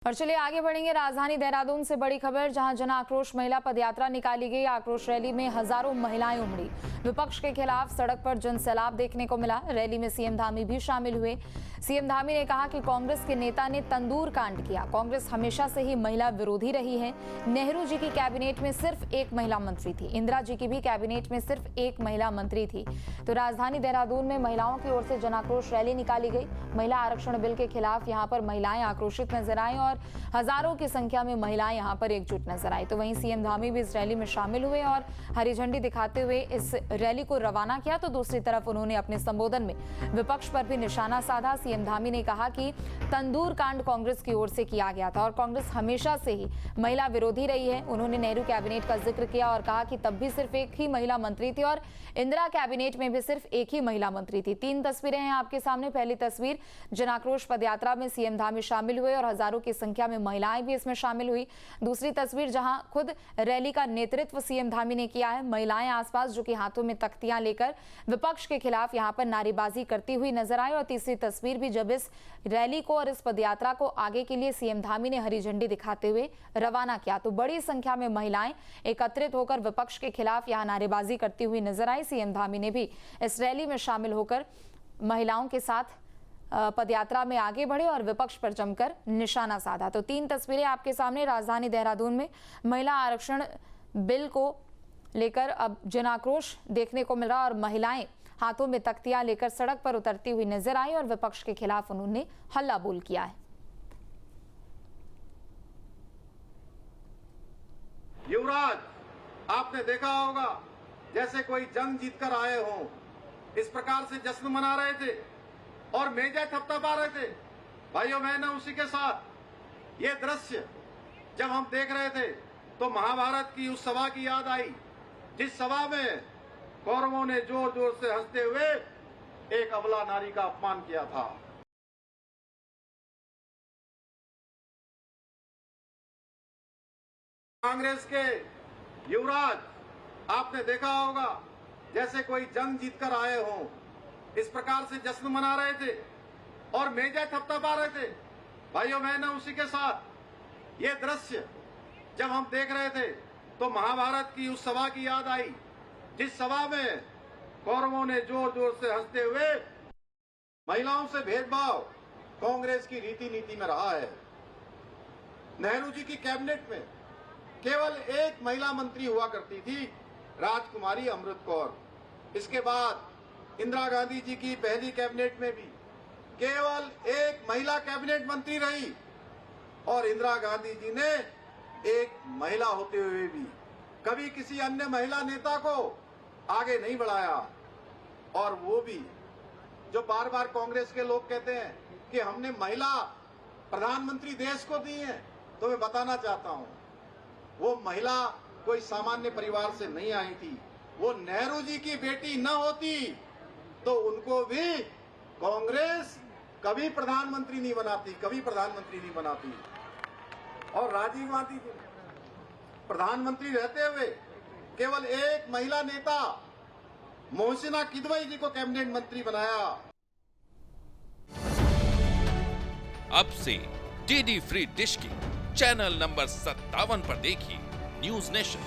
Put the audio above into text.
और चलिए आगे बढ़ेंगे। राजधानी देहरादून से बड़ी खबर, जहां जन आक्रोश महिला पदयात्रा निकाली गई। आक्रोश रैली में हजारों महिलाएं उमड़ी। विपक्ष के खिलाफ सड़क पर जनसैलाब देखने को मिला। रैली में सीएम धामी भी शामिल हुए। सीएम धामी ने कहा कि कांग्रेस के नेता ने तंदूर कांड किया। कांग्रेस हमेशा से ही महिला विरोधी रही है। नेहरू जी की कैबिनेट में सिर्फ एक महिला मंत्री थी। इंदिरा जी की भी कैबिनेट में सिर्फ एक महिला मंत्री थी। तो राजधानी देहरादून में महिलाओं की ओर से जन आक्रोश रैली निकाली गई। महिला आरक्षण बिल के खिलाफ यहाँ पर महिलाएं आक्रोशित नजर आई और हजारों की संख्या में महिलाएं यहां पर एकजुट नजर आई। तो वहीं सीएम धामी भी इस रैली में शामिल हुए और हरी झंडी दिखाते हुए इस रैली को रवाना किया। तो दूसरी तरफ उन्होंने अपने संबोधन में विपक्ष पर भी निशाना साधा। सीएम धामी ने कहा कि तंदूर कांड कांग्रेस की ओर से किया गया था और कांग्रेस हमेशा से ही महिला विरोधी रही है। उन्होंने नेहरू कैबिनेट का जिक्र किया और कहा कि तब भी सिर्फ एक ही महिला मंत्री थी और इंदिरा कैबिनेट में भी सिर्फ एक ही महिला मंत्री थी। 3 तस्वीरें हैं आपके सामने। पहली तस्वीर, जन आक्रोश पदयात्रा में सीएम धामी शामिल हुए और हजारों की संख्या में महिलाएं भी इसमें शामिल हुई। दूसरी तस्वीर, जहां खुद रैली का नेतृत्व सीएम धामी ने किया है। महिलाएं आसपास जो कि हाथों में तख्तियां लेकर विपक्ष के खिलाफ यहां पर नारेबाजी करती हुई नजर आई। और तीसरी तस्वीर भी, जब इस रैली को और इस पदयात्रा को आगे के लिए सीएम धामी ने हरी झंडी दिखाते हुए रवाना किया, तो बड़ी संख्या में महिलाएं एकत्रित होकर विपक्ष के खिलाफ यहां नारेबाजी करती हुई नजर आई। सीएम धामी ने भी इस रैली में शामिल होकर महिलाओं के साथ पदयात्रा में आगे बढ़े और विपक्ष पर जमकर निशाना साधा। तो 3 तस्वीरें आपके सामने। राजधानी देहरादून में महिला आरक्षण बिल को लेकर अब जन आक्रोश देखने को मिल रहा और महिलाएं हाथों में तख्तियां लेकर सड़क पर उतरती हुई नजर आई और विपक्ष के खिलाफ उन्होंने हल्ला बोल किया है। युवराज, आपने देखा होगा जैसे कोई जंग जीतकर आए हों, इस प्रकार से जश्न मना रहे थे और मेजा थपथपा रहे थे। भाइयों बहनों, उसी के साथ ये दृश्य जब हम देख रहे थे तो महाभारत की उस सभा की याद आई, जिस सभा में कौरवों ने जोर जोर से हंसते हुए एक अबला नारी का अपमान किया था। कांग्रेस के युवराज, आपने देखा होगा जैसे कोई जंग जीतकर आए हों, इस प्रकार से जश्न मना रहे थे और मेजा थपथपा रहे थे। भाइयों बहनों, उसी के साथ ये दृश्य जब हम देख रहे थे तो महाभारत की उस सभा की याद आई, जिस सभा में कौरवों ने जोर जोर से हंसते हुए महिलाओं से भेदभाव कांग्रेस की रीति नीति में रहा है। नेहरू जी की कैबिनेट में केवल एक महिला मंत्री हुआ करती थी, राजकुमारी अमृत कौर। इसके बाद इंदिरा गांधी जी की पहली कैबिनेट में भी केवल एक महिला कैबिनेट मंत्री रही और इंदिरा गांधी जी ने एक महिला होते हुए भी कभी किसी अन्य महिला नेता को आगे नहीं बढ़ाया। और वो भी जो बार बार कांग्रेस के लोग कहते हैं कि हमने महिला प्रधानमंत्री देश को दी है, तो मैं बताना चाहता हूं, वो महिला कोई सामान्य परिवार से नहीं आई थी। वो नेहरू जी की बेटी न होती तो उनको भी कांग्रेस कभी प्रधानमंत्री नहीं बनाती, कभी प्रधानमंत्री नहीं बनाती। और राजीव गांधी जी प्रधानमंत्री रहते हुए केवल एक महिला नेता मोहसिना किदवई जी को कैबिनेट मंत्री बनाया। अब से डीडी फ्री डिश की चैनल नंबर 57 पर देखिए न्यूज नेशन।